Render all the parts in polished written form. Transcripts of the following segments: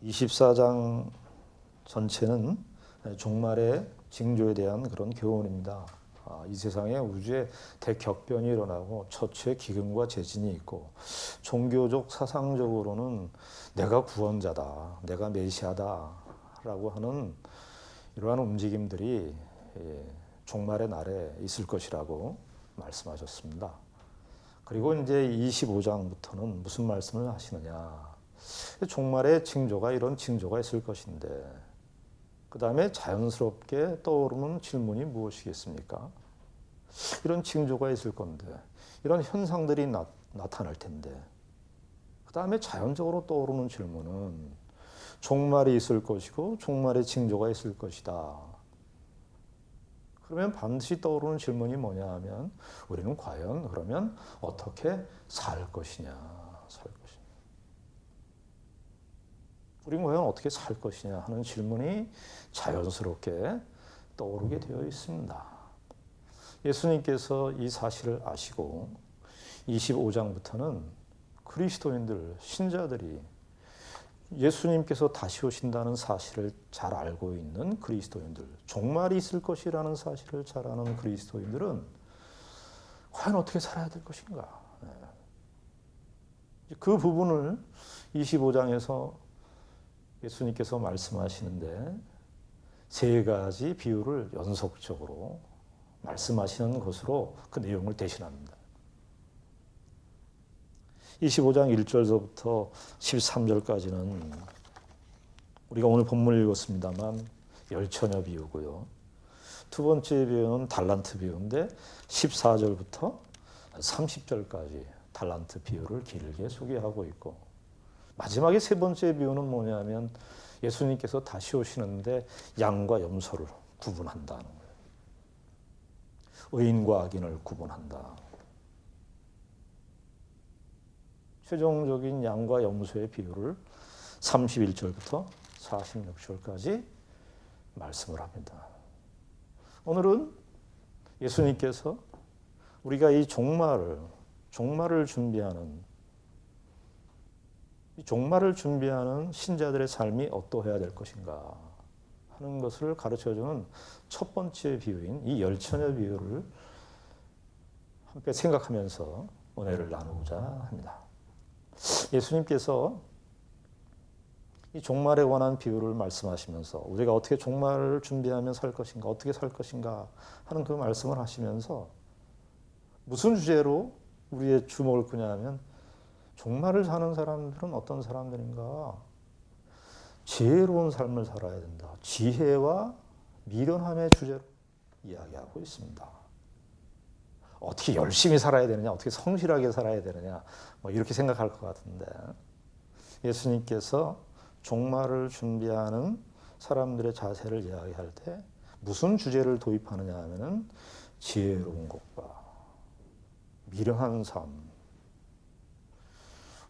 24장 전체는 종말의 징조에 대한 그런 교훈입니다. 이 세상에 우주에 대격변이 일어나고 처처의 기근과 재진이 있고 종교적 사상적으로는 내가 구원자다, 내가 메시아다라고 하는 이러한 움직임들이 종말의 날에 있을 것이라고 말씀하셨습니다. 그리고 이제 25장부터는 무슨 말씀을 하시느냐? 종말의 징조가 이런 징조가 있을 것인데 그 다음에 자연스럽게 떠오르는 질문이 무엇이겠습니까? 이런 징조가 있을 건데 이런 현상들이 나타날 텐데 그 다음에 자연적으로 떠오르는 질문은 종말이 있을 것이고 종말의 징조가 있을 것이다. 그러면 반드시 떠오르는 질문이 뭐냐 하면 우리는 과연 그러면 어떻게 살 것이냐, 우리는 과연 어떻게 살 것이냐 하는 질문이 자연스럽게 떠오르게 되어 있습니다. 예수님께서 이 사실을 아시고 25장부터는 그리스도인들, 신자들이 예수님께서 다시 오신다는 사실을 잘 알고 있는 그리스도인들, 종말이 있을 것이라는 사실을 잘 아는 그리스도인들은 과연 어떻게 살아야 될 것인가? 그 부분을 25장에서 예수님께서 말씀하시는데 세 가지 비유를 연속적으로 말씀하시는 것으로 그 내용을 대신합니다. 25장 1절부터 13절까지는 우리가 오늘 본문을 읽었습니다만 열처녀 비유고요. 두 번째 비유는 달란트 비유인데 14절부터 30절까지 달란트 비유를 길게 소개하고 있고 마지막에 세 번째 비유는 뭐냐면 예수님께서 다시 오시는데 양과 염소를 구분한다는 거예요. 의인과 악인을 구분한다. 최종적인 양과 염소의 비유를 31절부터 46절까지 말씀을 합니다. 오늘은 예수님께서 우리가 이 종말을 준비하는 신자들의 삶이 어떠해야 될 것인가 하는 것을 가르쳐주는 첫 번째 비유인 이 열처녀 비유를 함께 생각하면서 은혜를 나누고자 합니다. 예수님께서 이 종말에 관한 비유를 말씀하시면서 우리가 어떻게 종말을 준비하면 살 것인가, 어떻게 살 것인가 하는 그 말씀을 하시면서 무슨 주제로 우리의 주목을 끄냐 하면 종말을 사는 사람들은 어떤 사람들인가? 지혜로운 삶을 살아야 된다. 지혜와 미련함의 주제로 이야기하고 있습니다. 어떻게 열심히 살아야 되느냐, 어떻게 성실하게 살아야 되느냐, 이렇게 생각할 것 같은데 예수님께서 종말을 준비하는 사람들의 자세를 이야기할 때 무슨 주제를 도입하느냐 하면은 지혜로운 것과 미련한 삶.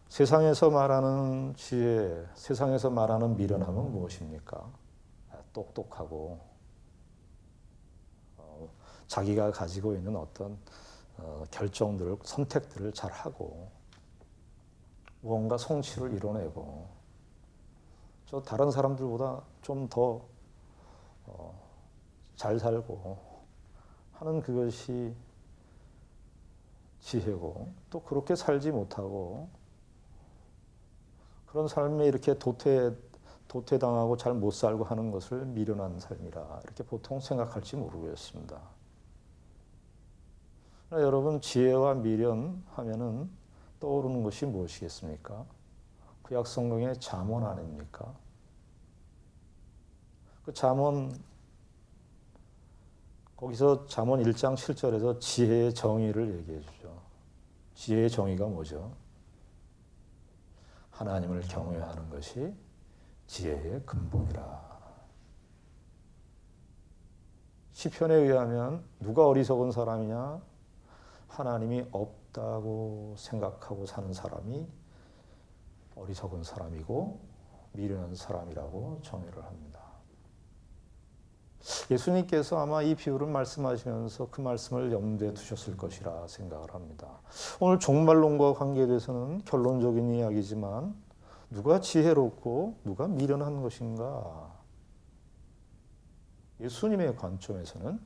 세상에서 말하는 지혜, 세상에서 말하는 미련함은 무엇입니까? 똑똑하고 자기가 가지고 있는 어떤 결정들을, 선택들을 잘 하고 무언가 성취를 이뤄내고 저 다른 사람들보다 좀 더 잘 살고 하는 그것이 지혜고 또 그렇게 살지 못하고 그런 삶에 이렇게 도태당하고 잘 못 살고 하는 것을 미련한 삶이라 이렇게 보통 생각할지 모르겠습니다. 여러분 지혜와 미련 하면은 떠오르는 것이 무엇이겠습니까? 구약 성경의 잠언 아닙니까? 그 잠언 거기서 잠언 1장 7절에서 지혜의 정의를 얘기해 주죠. 지혜의 정의가 뭐죠? 하나님을 경외하는 것이 지혜의 근본이라. 시편에 의하면 누가 어리석은 사람이냐? 하나님이 없다고 생각하고 사는 사람이 어리석은 사람이고 미련한 사람이라고 정의를 합니다. 예수님께서 아마 이 비유를 말씀하시면서 그 말씀을 염두에 두셨을 것이라 생각을 합니다. 오늘 종말론과 관계돼서는 결론적인 이야기지만 누가 지혜롭고 누가 미련한 것인가? 예수님의 관점에서는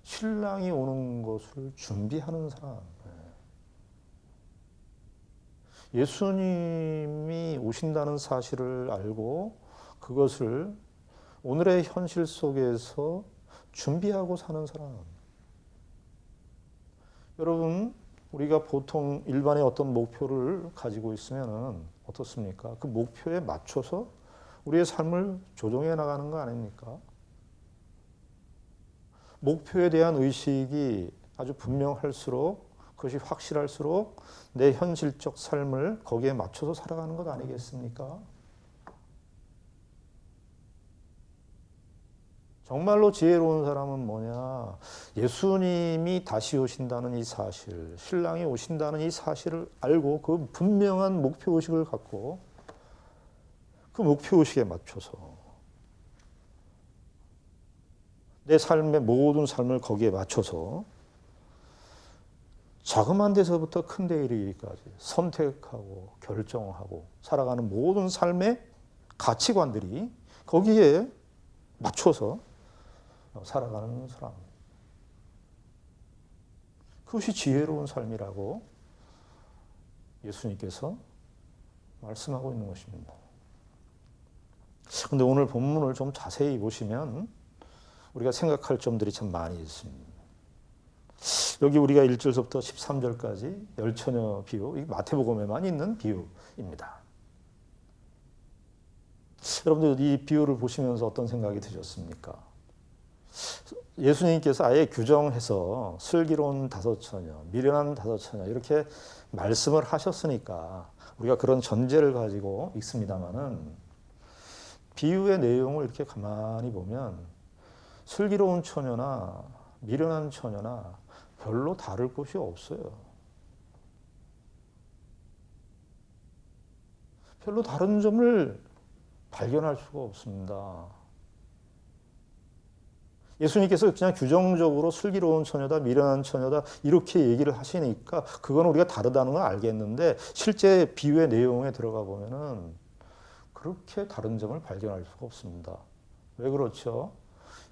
신랑이 오는 것을 준비하는 사람. 예수님이 오신다는 사실을 알고 그것을 오늘의 현실 속에서 준비하고 사는 사람. 여러분, 우리가 보통 일반의 어떤 목표를 가지고 있으면 어떻습니까? 그 목표에 맞춰서 우리의 삶을 조정해 나가는 거 아닙니까? 목표에 대한 의식이 아주 분명할수록, 그것이 확실할수록 내 현실적 삶을 거기에 맞춰서 살아가는 것 아니겠습니까? 정말로 지혜로운 사람은 뭐냐? 예수님이 다시 오신다는 이 사실, 신랑이 오신다는 이 사실을 알고 그 분명한 목표의식을 갖고 그 목표의식에 맞춰서 내 삶의 모든 삶을 거기에 맞춰서 자그마한 데서부터 큰 데 이르기까지 선택하고 결정하고 살아가는 모든 삶의 가치관들이 거기에 맞춰서 살아가는 사람. 그것이 지혜로운 삶이라고 예수님께서 말씀하고 있는 것입니다. 그런데 오늘 본문을 좀 자세히 보시면 우리가 생각할 점들이 참 많이 있습니다. 여기 우리가 1절부터 13절까지 열처녀 비유, 이 마태복음에만 있는 비유입니다. 여러분들 이 비유를 보시면서 어떤 생각이 드셨습니까? 예수님께서 아예 규정해서 슬기로운 다섯 처녀, 미련한 다섯 처녀 이렇게 말씀을 하셨으니까 우리가 그런 전제를 가지고 읽습니다마는 비유의 내용을 이렇게 가만히 보면 슬기로운 처녀나 미련한 처녀나 별로 다를 것이 없어요. 별로 다른 점을 발견할 수가 없습니다. 예수님께서 그냥 규정적으로 슬기로운 처녀다, 미련한 처녀다 이렇게 얘기를 하시니까 그건 우리가 다르다는 걸 알겠는데 실제 비유의 내용에 들어가 보면은 그렇게 다른 점을 발견할 수가 없습니다. 왜 그렇죠?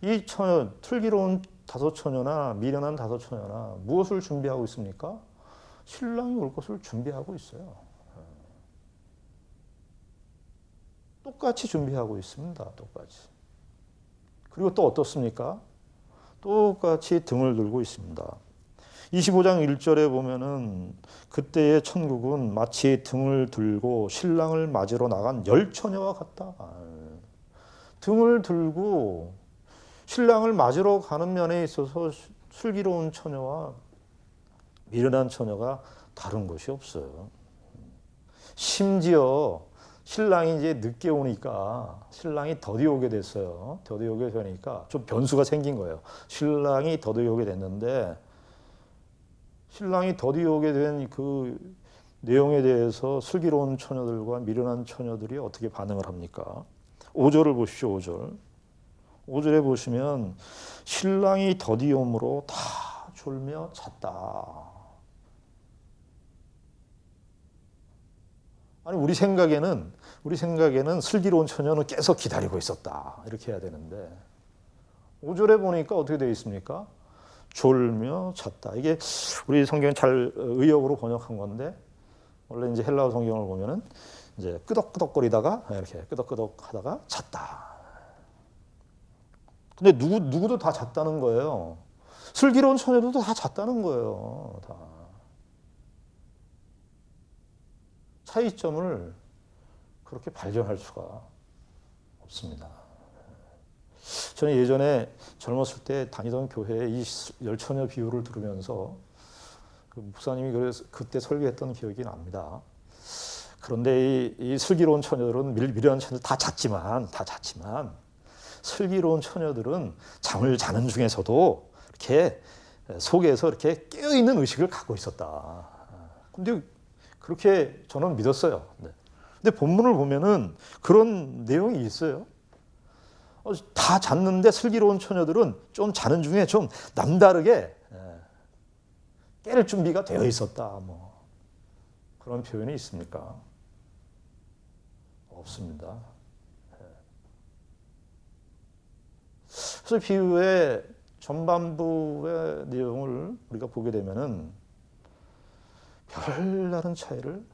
이 처녀, 슬기로운 다섯 처녀나 미련한 다섯 처녀나 무엇을 준비하고 있습니까? 신랑이 올 것을 준비하고 있어요. 똑같이 준비하고 있습니다. 똑같이. 그리고 또 어떻습니까? 똑같이 등을 들고 있습니다. 25장 1절에 보면은 그때의 천국은 마치 등을 들고 신랑을 맞으러 나간 열 처녀와 같다. 등을 들고 신랑을 맞으러 가는 면에 있어서 슬기로운 처녀와 미련한 처녀가 다른 것이 없어요. 심지어 신랑이 이제 늦게 오니까 신랑이 더디 오게 됐어요. 더디 오게 되니까 좀 변수가 생긴 거예요. 신랑이 더디 오게 됐는데 신랑이 더디 오게 된 그 내용에 대해서 슬기로운 처녀들과 미련한 처녀들이 어떻게 반응을 합니까? 5절을 보십시오. 5절. 5절에 보시면 신랑이 더디 오므로 다 졸며 잤다. 아니 우리 생각에는 슬기로운 처녀는 계속 기다리고 있었다. 이렇게 해야 되는데 5절에 보니까 어떻게 되어 있습니까? 졸며 잤다. 이게 우리 성경은 잘 의역으로 번역한 건데 원래 이제 헬라어 성경을 보면은 이제 끄덕끄덕거리다가 이렇게 끄덕끄덕하다가 잤다. 근데 누구도 다 잤다는 거예요. 슬기로운 처녀들도 다 잤다는 거예요. 다. 차이점을 그렇게 발견할 수가 없습니다. 저는 예전에 젊었을 때 다니던 교회에 이 열처녀 비유를 들으면서 그 목사님이 그래서 그때 설교했던 기억이 납니다. 그런데 이 슬기로운 처녀들은 미련한 처녀들 다 잤지만 슬기로운 처녀들은 잠을 자는 중에서도 이렇게 속에서 이렇게 깨어있는 의식을 갖고 있었다. 근데 그렇게 저는 믿었어요. 근데 본문을 보면은 그런 내용이 있어요. 다 잤는데 슬기로운 처녀들은 좀 자는 중에 좀 남다르게 깰 준비가 되어 있었다. 뭐 그런 표현이 있습니까? 없습니다. 그래서 비유의 전반부의 내용을 우리가 보게 되면은 별다른 차이를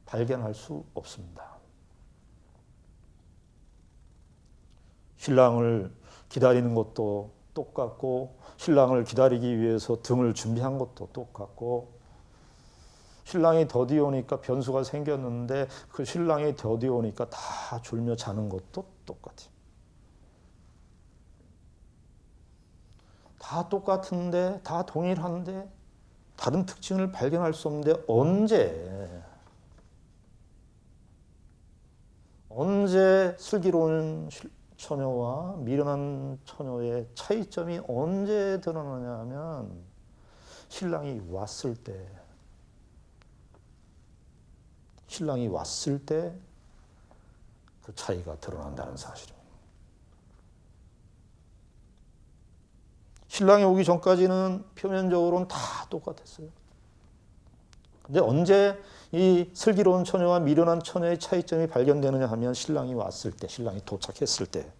발견할 수 없습니다. 신랑을 기다리는 것도 똑같고, 신랑을 기다리기 위해서 등을 준비한 것도 똑같고, 신랑이 더디 오니까 변수가 생겼는데 그 신랑이 더디 오니까 다 졸며 자는 것도 똑같아요. 다 똑같은데, 다 동일한데 다른 특징을 발견할 수 없는데 언제 슬기로운 처녀와 미련한 처녀의 차이점이 언제 드러나냐 하면 신랑이 왔을 때 그 차이가 드러난다는 사실입니다. 신랑이 오기 전까지는 표면적으로는 다 똑같았어요. 근데 언제 이 슬기로운 처녀와 미련한 처녀의 차이점이 발견되느냐 하면 신랑이 왔을 때, 신랑이 도착했을 때.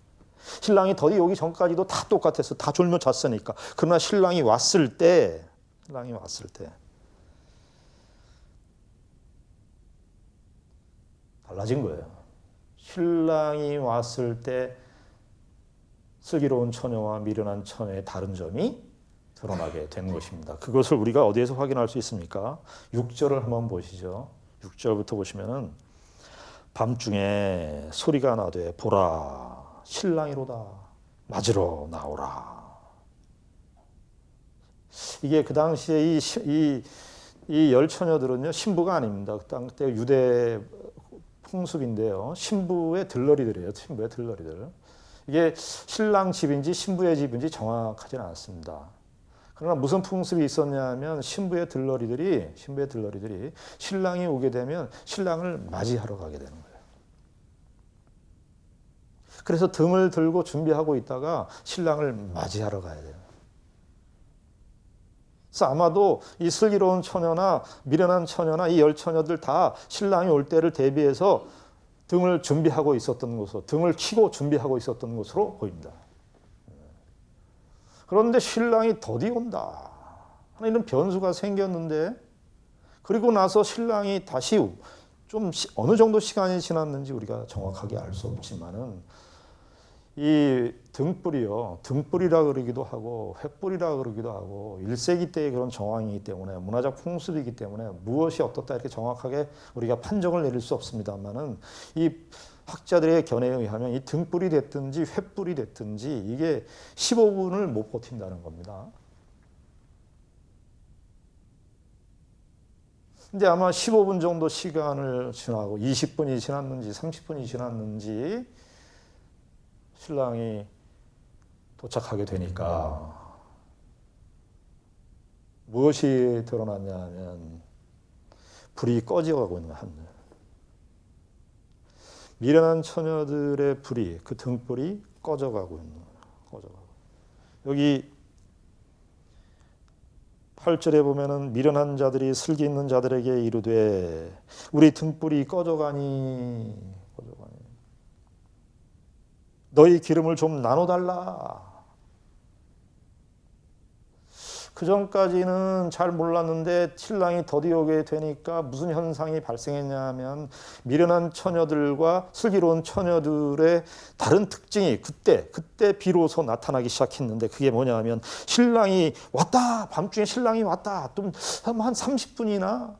신랑이 더디 오기 전까지도 다 똑같았어. 다 졸며 잤으니까. 그러나 신랑이 왔을 때 달라진 거예요. 신랑이 왔을 때 슬기로운 처녀와 미련한 처녀의 다른 점이 드러나게 된 것입니다. 그것을 우리가 어디에서 확인할 수 있습니까? 6절을 한번 보시죠. 6절부터 보시면은 밤중에 소리가 나되 보라 신랑이로다 맞으러 나오라. 이게 그 당시에 이 열 처녀들은요 신부가 아닙니다. 그때 유대 풍습인데요. 신부의 들러리들이에요. 신부의 들러리들. 이게 신랑 집인지 신부의 집인지 정확하지는 않습니다. 그러나 무슨 풍습이 있었냐면 신부의 들러리들이 신랑이 오게 되면 신랑을 맞이하러 가게 되는 거예요. 그래서 등을 들고 준비하고 있다가 신랑을 맞이하러 가야 돼요. 그래서 아마도 이 슬기로운 처녀나 미련한 처녀나 이 열 처녀들 다 신랑이 올 때를 대비해서 등을 준비하고 있었던 것으로, 등을 치고 준비하고 있었던 것으로 보입니다. 그런데 신랑이 더디 온다 하는 이런 변수가 생겼는데, 그리고 나서 신랑이 다시 좀 어느 정도 시간이 지났는지 우리가 정확하게 알 수 없지만은 이 등불이라 그러기도 하고 횃불이라 그러기도 하고 1세기 때의 그런 정황이기 때문에, 문화적 풍습이기 때문에 무엇이 어떻다 이렇게 정확하게 우리가 판정을 내릴 수 없습니다만은 이 학자들의 견해에 의하면 이 등불이 됐든지 횃불이 됐든지 이게 15분을 못 버틴다는 겁니다. 근데 아마 15분 정도 시간을 지나고 20분이 지났는지 30분이 지났는지 신랑이 도착하게 되니까 무엇이 드러났냐 하면 불이 꺼져가고 있는 하늘. 미련한 처녀들의 불이, 그 등불이 꺼져가고 있는 거예요. 여기 8절에 보면은 미련한 자들이 슬기 있는 자들에게 이르되 우리 등불이 꺼져가니 너희 기름을 좀 나눠달라. 그 전까지는 잘 몰랐는데 신랑이 더디 오게 되니까 무슨 현상이 발생했냐 하면 미련한 처녀들과 슬기로운 처녀들의 다른 특징이 그때 비로소 나타나기 시작했는데, 그게 뭐냐 하면 신랑이 왔다. 밤중에 신랑이 왔다. 좀 한 30분이나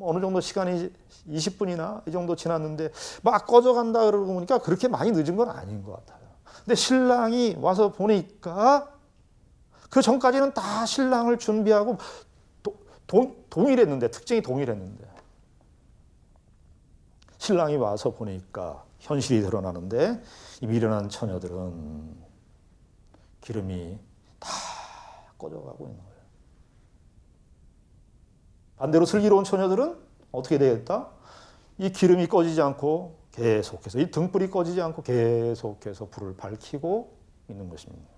어느 정도 시간이 20분이나 이 정도 지났는데 막 꺼져간다 그러고 보니까 그렇게 많이 늦은 건 아닌 것 같아요. 근데 신랑이 와서 보니까 그 전까지는 다 신랑을 준비하고 동일했는데, 특징이 동일했는데 신랑이 와서 보니까 현실이 드러나는데 이 미련한 처녀들은 기름이 다 꺼져가고 있는 거예요. 반대로 슬기로운 처녀들은 어떻게 되겠다? 이 기름이 꺼지지 않고 계속해서, 이 등불이 꺼지지 않고 계속해서 불을 밝히고 있는 것입니다.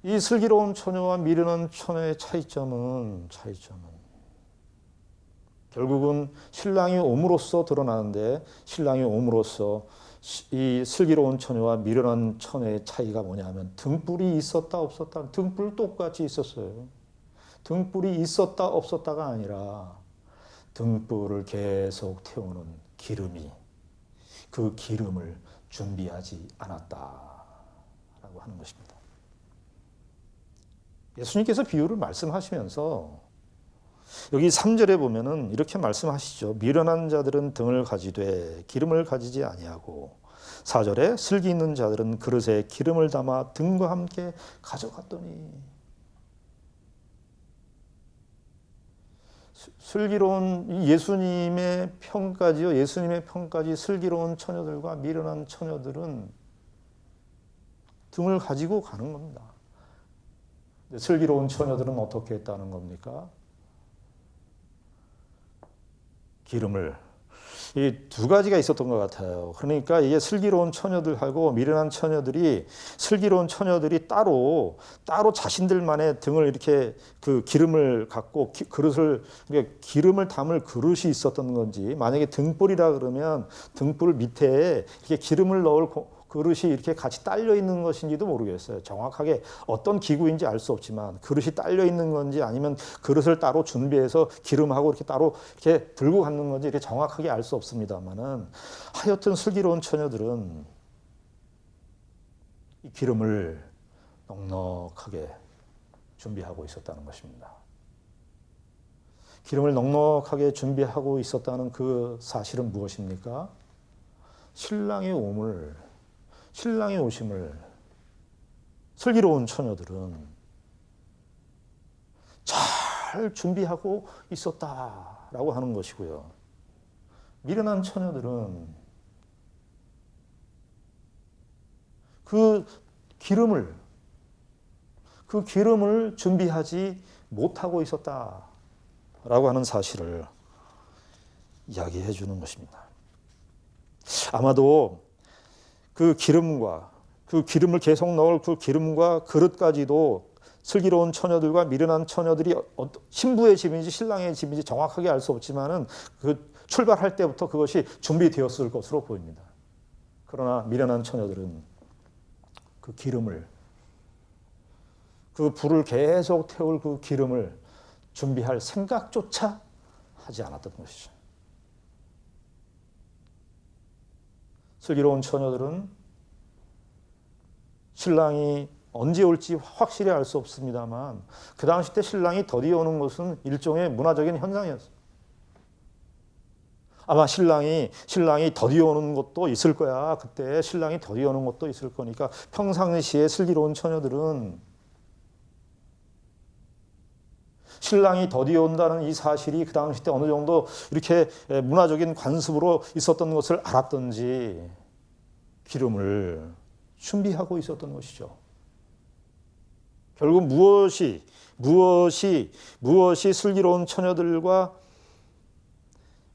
이 슬기로운 처녀와 미련한 처녀의 차이점은 결국은 신랑이 옴으로써 드러나는데, 신랑이 옴으로써 이 슬기로운 처녀와 미련한 처녀의 차이가 뭐냐면 등불이 있었다 없었다. 등불 똑같이 있었어요. 등불이 있었다 없었다가 아니라 등불을 계속 태우는 기름이, 그 기름을 준비하지 않았다라고 하는 것입니다. 예수님께서 비유를 말씀하시면서 여기 3절에 보면은 이렇게 말씀하시죠. 미련한 자들은 등을 가지되 기름을 가지지 아니하고, 4절에 슬기 있는 자들은 그릇에 기름을 담아 등과 함께 가져갔더니. 슬기로운 예수님의 평가지요. 예수님의 평가지 슬기로운 처녀들과 미련한 처녀들은 등을 가지고 가는 겁니다. 슬기로운 처녀들은 어떻게 했다는 겁니까? 기름을, 이 두 가지가 있었던 것 같아요. 그러니까 이게 슬기로운 처녀들하고 미련한 처녀들이, 슬기로운 처녀들이 따로 자신들만의 등을 이렇게 그 기름을 갖고 그릇을, 기름을 담을 그릇이 있었던 건지, 만약에 등불이라 그러면 등불 밑에 이렇게 기름을 넣을 그릇이 이렇게 같이 딸려 있는 것인지도 모르겠어요. 정확하게 어떤 기구인지 알 수 없지만 그릇이 딸려 있는 건지 아니면 그릇을 따로 준비해서 기름하고 이렇게 따로 이렇게 들고 가는 건지 이렇게 정확하게 알 수 없습니다만은, 하여튼 슬기로운 처녀들은 이 기름을 넉넉하게 준비하고 있었다는 것입니다. 기름을 넉넉하게 준비하고 있었다는 그 사실은 무엇입니까? 신랑의 오심을 슬기로운 처녀들은 잘 준비하고 있었다라고 하는 것이고요. 미련한 처녀들은 그 기름을 준비하지 못하고 있었다라고 하는 사실을 이야기해 주는 것입니다. 아마도 그 기름을 계속 넣을 그 기름과 그릇까지도 슬기로운 처녀들과 미련한 처녀들이 신부의 집인지 신랑의 집인지 정확하게 알 수 없지만은 그 출발할 때부터 그것이 준비되었을 것으로 보입니다. 그러나 미련한 처녀들은 그 기름을, 그 불을 계속 태울 그 기름을 준비할 생각조차 하지 않았던 것이죠. 슬기로운 처녀들은 신랑이 언제 올지 확실히 알 수 없습니다만 그 당시 때 신랑이 더디어 오는 것은 일종의 문화적인 현상이었어요. 아마 신랑이 더디어 오는 것도 있을 거야. 그때 신랑이 더디어 오는 것도 있을 거니까 평상시에 슬기로운 처녀들은 신랑이 더디어 온다는 이 사실이 그 당시 때 어느 정도 이렇게 문화적인 관습으로 있었던 것을 알았던지 기름을 준비하고 있었던 것이죠. 결국 무엇이 슬기로운 처녀들과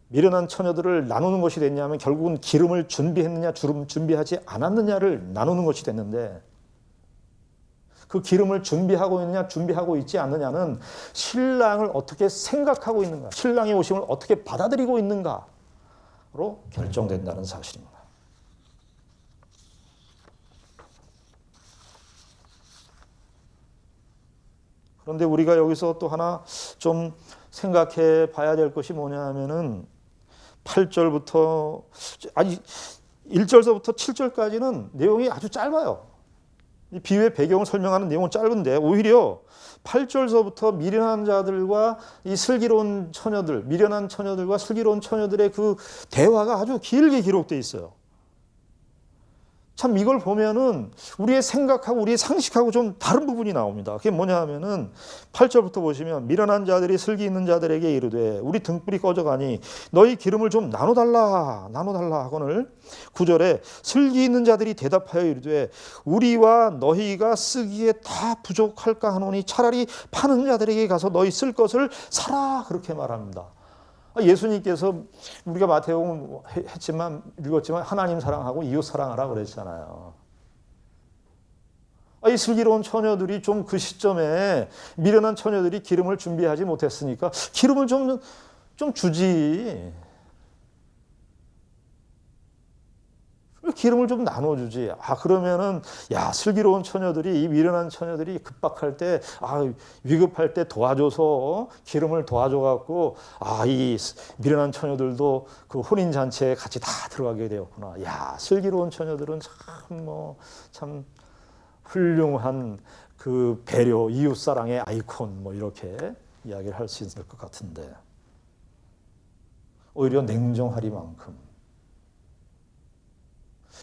미련한 처녀들을 나누는 것이 됐냐면 결국은 기름을 준비했느냐 준비하지 않았느냐를 나누는 것이 됐는데, 그 기름을 준비하고 있느냐 준비하고 있지 않느냐는 신랑을 어떻게 생각하고 있는가, 신랑의 오심을 어떻게 받아들이고 있는가로 결정된다는 사실입니다. 그런데 우리가 여기서 또 하나 좀 생각해 봐야 될 것이 뭐냐 하면은 8절부터 1절서부터 7절까지는 내용이 아주 짧아요. 이 비유의 배경을 설명하는 내용은 짧은데 오히려 8절서부터 미련한 자들과 이 슬기로운 처녀들, 미련한 처녀들과 슬기로운 처녀들의 그 대화가 아주 길게 기록되어 있어요. 참 이걸 보면은 우리의 생각하고 우리의 상식하고 좀 다른 부분이 나옵니다. 그게 뭐냐 하면은 8절부터 보시면 미련한 자들이 슬기 있는 자들에게 이르되 우리 등불이 꺼져가니 너희 기름을 좀 나눠달라 하거늘, 9절에 슬기 있는 자들이 대답하여 이르되 우리와 너희가 쓰기에 다 부족할까 하노니 차라리 파는 자들에게 가서 너희 쓸 것을 사라, 그렇게 말합니다. 예수님께서 우리가 마태복음 읽었지만 하나님 사랑하고 이웃 사랑하라 그랬잖아요. 이 슬기로운 처녀들이 좀 그 시점에 미련한 처녀들이 기름을 준비하지 못했으니까 기름을 좀 주지. 기름을 좀 나눠주지. 그러면은, 슬기로운 처녀들이, 이 미련한 처녀들이 급박할 때, 위급할 때 도와줘서, 기름을 도와줘갖고, 이 미련한 처녀들도 그 혼인잔치에 같이 다 들어가게 되었구나. 슬기로운 처녀들은 참 훌륭한 그 배려, 이웃사랑의 아이콘, 이렇게 이야기를 할 수 있을 것 같은데, 오히려 냉정하리만큼,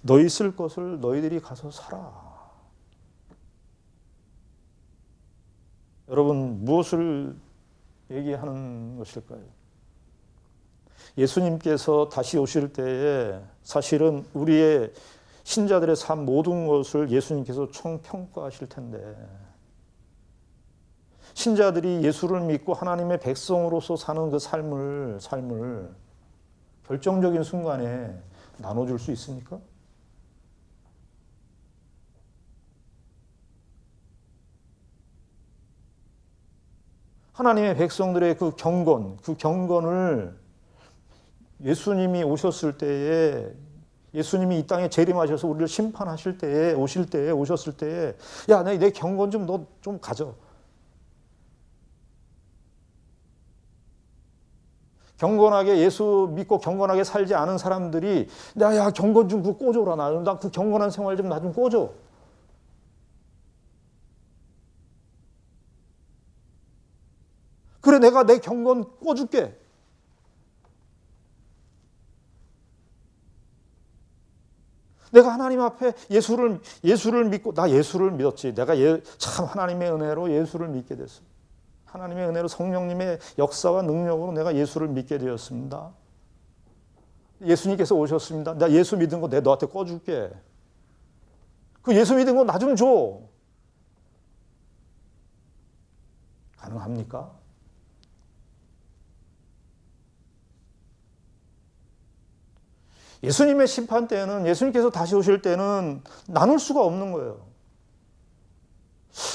너희 쓸 것을 너희들이 가서 사라. 여러분, 무엇을 얘기하는 것일까요? 예수님께서 다시 오실 때에 사실은 우리의 신자들의 삶 모든 것을 예수님께서 총평가하실 텐데, 신자들이 예수를 믿고 하나님의 백성으로서 사는 그 삶을 결정적인 순간에 나눠줄 수 있습니까? 하나님의 백성들의 그 경건을 예수님이 오셨을 때에, 예수님이 이 땅에 재림하셔서 우리를 심판하실 때에, 오셨을 때에, 내 경건 너 좀 가져. 경건하게 예수 믿고 경건하게 살지 않은 사람들이, 경건 좀 꿔줘라. 나 그 경건한 생활 나 좀 꿔줘. 그래, 내가 내 경건 꿔줄게. 내가 하나님 앞에 예수를 믿고, 나 예수를 믿었지. 내가 참 하나님의 은혜로 예수를 믿게 됐어. 하나님의 은혜로 성령님의 역사와 능력으로 내가 예수를 믿게 되었습니다. 예수님께서 오셨습니다. 나 예수 믿은 거 내가 너한테 꿔줄게. 그 예수 믿은 거 나 좀 줘. 가능합니까? 예수님의 심판 때는, 예수님께서 다시 오실 때는 나눌 수가 없는 거예요.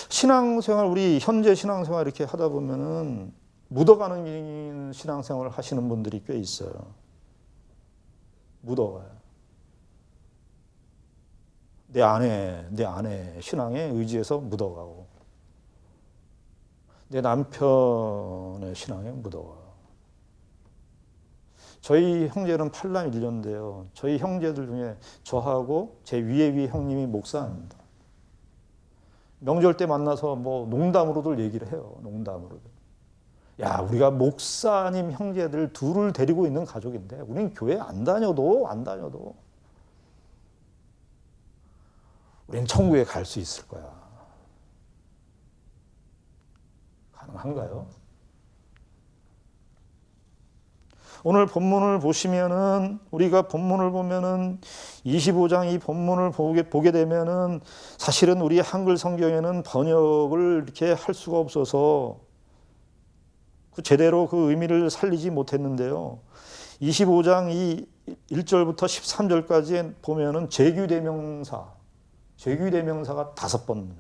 신앙생활, 우리 현재 신앙생활 이렇게 하다 보면은 묻어가는 신앙생활을 하시는 분들이 꽤 있어요. 묻어가요. 내 안에 신앙에 의지해서 묻어가고, 내 남편의 신앙에 묻어가요. 저희 형제는 8남 1녀인데요. 저희 형제들 중에 저하고 제 위에 형님이 목사입니다. 명절 때 만나서 농담으로들 얘기를 해요. 농담으로들. 우리가 목사님 형제들 둘을 데리고 있는 가족인데 우리는 교회 안 다녀도 우리는 천국에 갈 수 있을 거야. 가능한가요? 오늘 본문을 보시면은, 우리가 본문을 보면은 25장 이 본문을 보게 되면은 사실은 우리 한글 성경에는 번역을 이렇게 할 수가 없어서 제대로 그 의미를 살리지 못했는데요. 25장 이 1절부터 13절까지 보면은 재규대명사가 5번.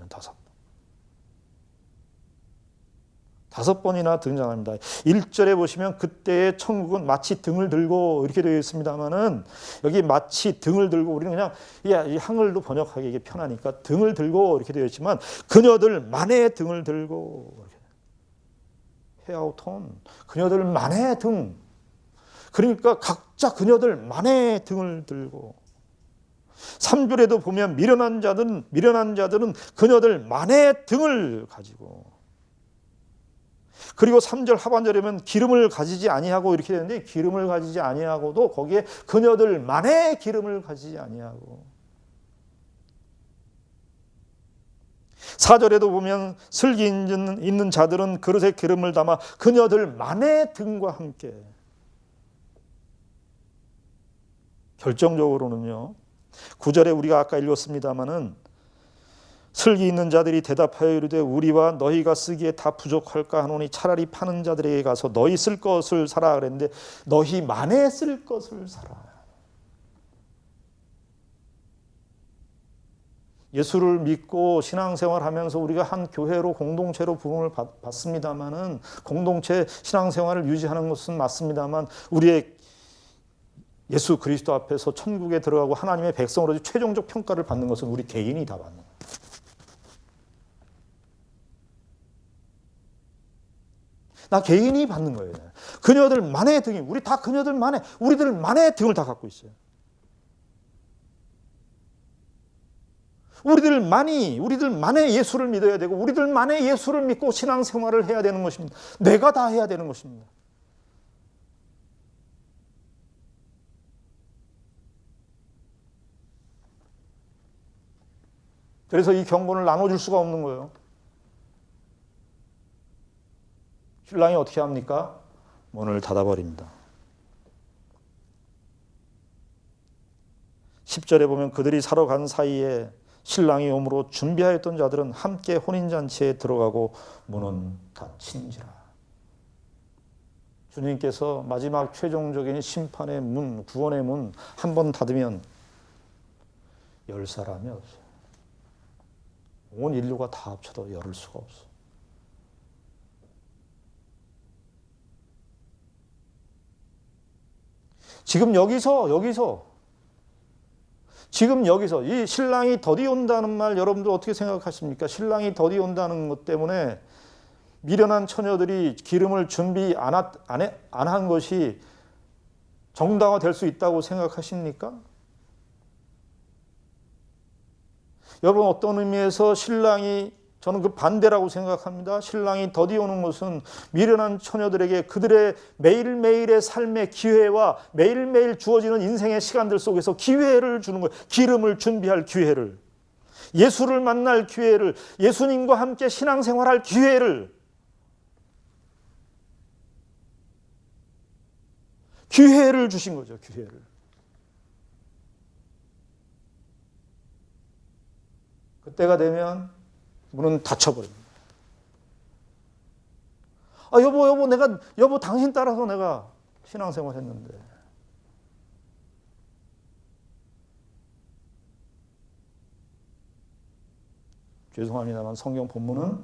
5번이나 등장합니다. 1절에 보시면 그때의 천국은 마치 등을 들고 이렇게 되어 있습니다만은, 여기 마치 등을 들고, 우리는 그냥 이 한글로 번역하기 이게 편하니까 등을 들고 이렇게 되어 있지만, 그녀들만의 등을 들고, 헤아우톤, 그녀들만의 등. 그러니까 각자 그녀들만의 등을 들고, 3절에도 보면 미련한 자들은 그녀들만의 등을 가지고, 그리고 3절 하반절에면 기름을 가지지 아니하고 이렇게 되는데, 기름을 가지지 아니하고도 거기에 그녀들만의 기름을 가지지 아니하고, 4절에도 보면 슬기 있는 자들은 그릇에 기름을 담아 그녀들만의 등과 함께. 결정적으로는요, 9절에 우리가 아까 읽었습니다마는, 슬기 있는 자들이 대답하여 이르되 우리와 너희가 쓰기에 다 부족할까 하노니 차라리 파는 자들에게 가서 너희 쓸 것을 사라 그랬는데, 너희만의 쓸 것을 사라. 예수를 믿고 신앙생활하면서 우리가 한 교회로 공동체로 부름을 받습니다만은 공동체 신앙생활을 유지하는 것은 맞습니다만 우리의 예수 그리스도 앞에서 천국에 들어가고 하나님의 백성으로 최종적 평가를 받는 것은 우리 개인이 다 받는 거예요. 나 개인이 받는 거예요. 그녀들만의 등이 우리 다 그녀들만의 우리들만의 등을 다 갖고 있어요. 우리들만의 예수를 믿어야 되고 우리들만의 예수를 믿고 신앙생활을 해야 되는 것입니다. 내가 다 해야 되는 것입니다. 그래서 이 경건을 나눠줄 수가 없는 거예요. 신랑이 어떻게 합니까? 문을 닫아버립니다. 10절에 보면 그들이 사러 간 사이에 신랑이 오므로 준비하였던 자들은 함께 혼인잔치에 들어가고 문은 닫힌지라. 주님께서 마지막 최종적인 심판의 문, 구원의 문 한 번 닫으면 열 사람이 없어요. 온 인류가 다 합쳐도 열을 수가 없어. 지금 여기서 이 신랑이 더디 온다는 말 여러분들 어떻게 생각하십니까? 신랑이 더디 온다는 것 때문에 미련한 처녀들이 기름을 준비 안 한 것이 정당화될 수 있다고 생각하십니까? 여러분 어떤 의미에서 저는 그 반대라고 생각합니다. 신랑이 더디 오는 것은 미련한 처녀들에게 그들의 매일매일의 삶의 기회와 매일매일 주어지는 인생의 시간들 속에서 기회를 주는 거예요. 기름을 준비할 기회를, 예수를 만날 기회를, 예수님과 함께 신앙생활할 기회를, 주신 거죠. 기회를. 그때가 되면 문은 닫혀버립니다. 여보, 당신 따라서 내가 신앙생활 했는데. 죄송합니다만 성경 본문은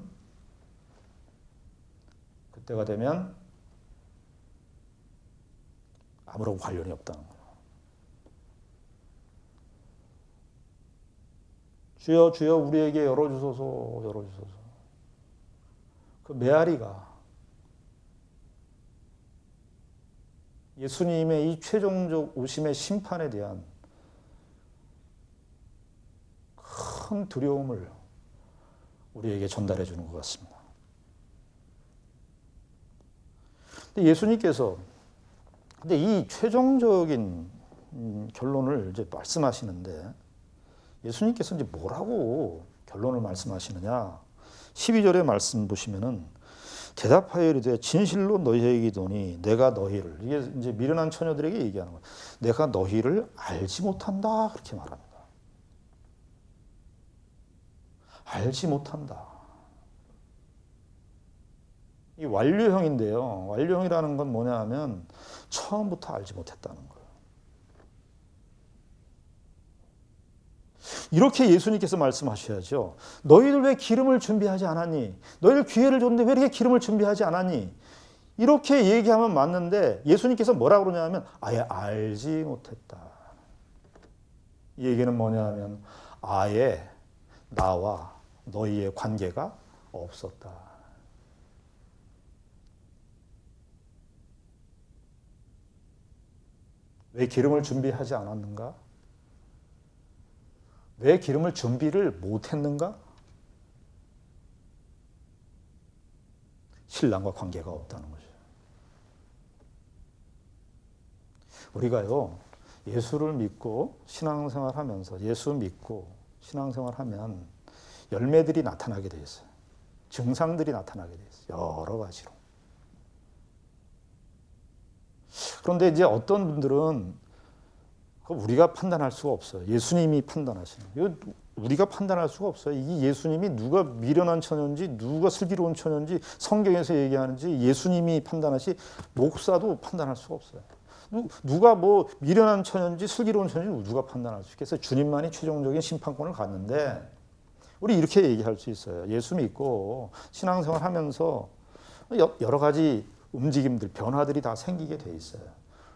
그때가 되면 아무런 관련이 없다는 거예요. 주여 주여 우리에게 열어주소서. 그 메아리가 예수님의 이 최종적 오심의 심판에 대한 큰 두려움을 우리에게 전달해 주는 것 같습니다. 근데 이 최종적인 결론을 이제 말씀하시는데 예수님께서 이제 뭐라고 결론을 말씀하시느냐? 12절의 말씀 보시면은 대답하여 이르되 진실로 너희에게 이르노니 내가 너희를, 이게 이제 미련한 처녀들에게 얘기하는 거예요. 내가 너희를 알지 못한다 그렇게 말합니다. 알지 못한다. 이 완료형인데요. 완료형이라는 건 뭐냐 하면 처음부터 알지 못했다는 거예요. 이렇게 예수님께서 말씀하셔야죠. 너희들 왜 기름을 준비하지 않았니? 너희들 기회를 줬는데 왜 이렇게 기름을 준비하지 않았니? 이렇게 얘기하면 맞는데 예수님께서 뭐라고 그러냐면 아예 알지 못했다. 이 얘기는 뭐냐 하면 아예 나와 너희의 관계가 없었다. 왜 기름을 준비하지 않았는가? 왜 기름을 준비를 못했는가? 신랑과 관계가 없다는 거죠. 우리가요, 예수를 믿고 신앙생활하면서 예수 믿고 신앙생활하면 열매들이 나타나게 돼 있어요. 증상들이 나타나게 돼 있어요. 여러 가지로. 그런데 이제 어떤 분들은 우리가 판단할 수가 없어요. 예수님이 판단하시는 거예요. 우리가 판단할 수가 없어요. 이 예수님이 누가 미련한 처녀인지 누가 슬기로운 처녀인지 성경에서 얘기하는지 예수님이 판단하시, 목사도 판단할 수가 없어요. 누가 미련한 처녀인지 슬기로운 처녀인지 누가 판단할 수 있겠어요. 주님만이 최종적인 심판권을 갖는데 우리 이렇게 얘기할 수 있어요. 예수 믿고 신앙생활 하면서 여러 가지 움직임들, 변화들이 다 생기게 돼 있어요.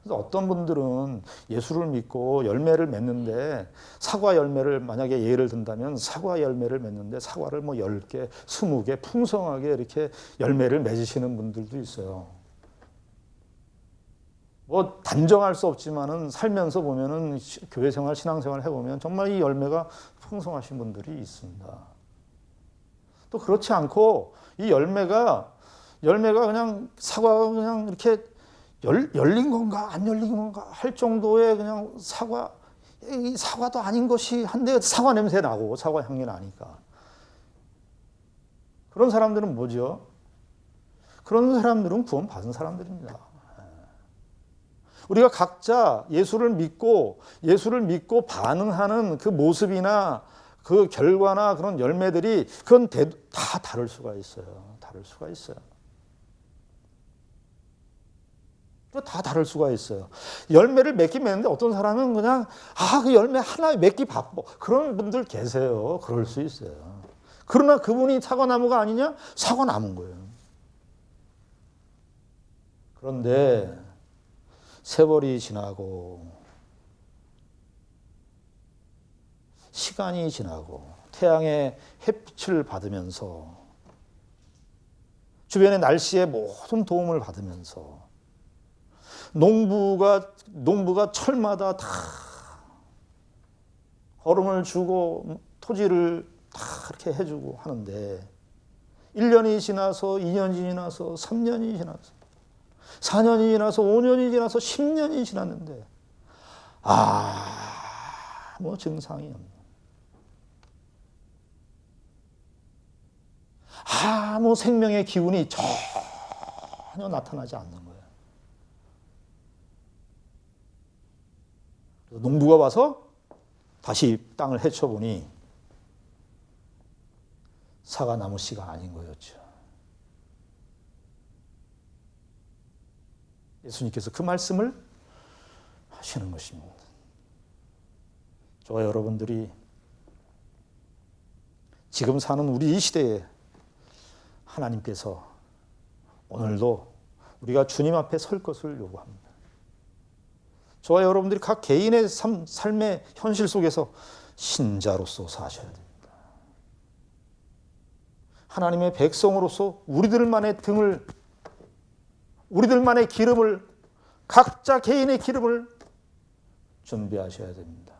그래서 어떤 분들은 예수를 믿고 열매를 맺는데 사과 열매를 만약에 예를 든다면 사과 열매를 맺는데 사과를 뭐 10개, 20개 풍성하게 이렇게 열매를 맺으시는 분들도 있어요. 뭐 단정할 수 없지만은 살면서 보면은 교회 생활, 신앙 생활 해보면 정말 이 열매가 풍성하신 분들이 있습니다. 또 그렇지 않고 이 열매가 그냥 사과가 그냥 이렇게 열린 건가 안 열린 건가 할 정도의 그냥 이 사과도 아닌 것이 한데 사과 냄새 나고 사과 향기 나니까 그런 사람들은 뭐죠? 그런 사람들은 구원 받은 사람들입니다. 우리가 각자 예수를 믿고 반응하는 그 모습이나 그 결과나 그런 열매들이 그건 다 다를 수가 있어요. 다 다를 수가 있어요. 열매를 맺긴 맺는데 어떤 사람은 그냥 그 열매 하나 맺기 바빠. 그런 분들 계세요. 그럴 수 있어요. 그러나 그분이 사과나무가 아니냐? 사과나무인 거예요. 그런데 세월이 지나고 시간이 지나고 태양의 햇빛을 받으면서 주변의 날씨의 모든 도움을 받으면서 농부가 철마다 다 거름을 주고 토지를 다 그렇게 해주고 하는데 1년이 지나서 2년이 지나서 3년이 지나서 4년이 지나서 5년이 지나서 10년이 지났는데 아무 증상이 없는 아무 생명의 기운이 전혀 나타나지 않는 거예요. 농부가 와서 다시 땅을 헤쳐보니 사과나무 씨가 아닌 거였죠. 예수님께서 그 말씀을 하시는 것입니다. 저와 여러분들이 지금 사는 우리 이 시대에 하나님께서 오늘도 우리가 주님 앞에 설 것을 요구합니다. 저와 여러분들이 각 개인의 삶의 현실 속에서 신자로서 사셔야 됩니다. 하나님의 백성으로서 우리들만의 기름을 각자 개인의 기름을 준비하셔야 됩니다.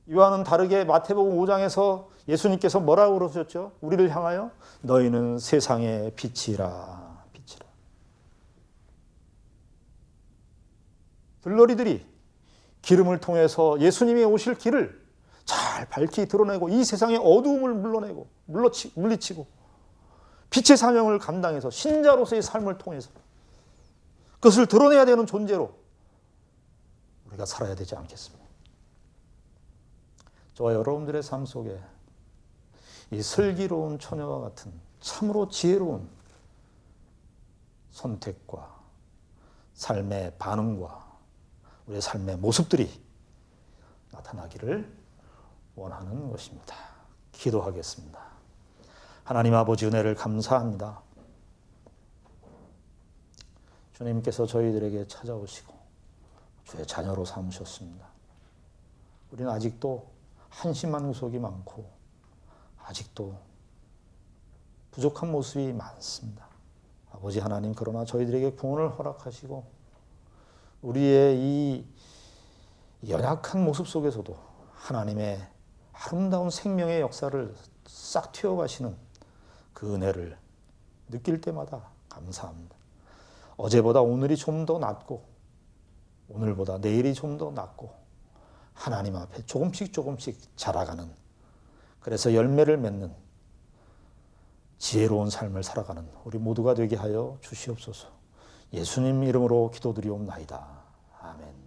이와는 다르게 마태복음 5장에서 예수님께서 뭐라고 그러셨죠? 우리를 향하여 너희는 세상의 빛이라. 들러리들이 기름을 통해서 예수님이 오실 길을 잘 밝히 드러내고 이 세상의 어두움을 물리치고 빛의 사명을 감당해서 신자로서의 삶을 통해서 그것을 드러내야 되는 존재로 우리가 살아야 되지 않겠습니까? 저와 여러분들의 삶 속에 이 슬기로운 처녀와 같은 참으로 지혜로운 선택과 삶의 반응과 우리의 삶의 모습들이 나타나기를 원하는 것입니다. 기도하겠습니다. 하나님 아버지 은혜를 감사합니다. 주님께서 저희들에게 찾아오시고 주의 자녀로 삼으셨습니다. 우리는 아직도 한심한 구석이 많고 아직도 부족한 모습이 많습니다. 아버지 하나님, 그러나 저희들에게 구원을 허락하시고 우리의 이 연약한 모습 속에서도 하나님의 아름다운 생명의 역사를 싹 튀어가시는 그 은혜를 느낄 때마다 감사합니다. 어제보다 오늘이 좀 더 낫고 오늘보다 내일이 좀 더 낫고 하나님 앞에 조금씩 자라가는, 그래서 열매를 맺는 지혜로운 삶을 살아가는 우리 모두가 되게 하여 주시옵소서. 예수님 이름으로 기도드리옵나이다. 아멘.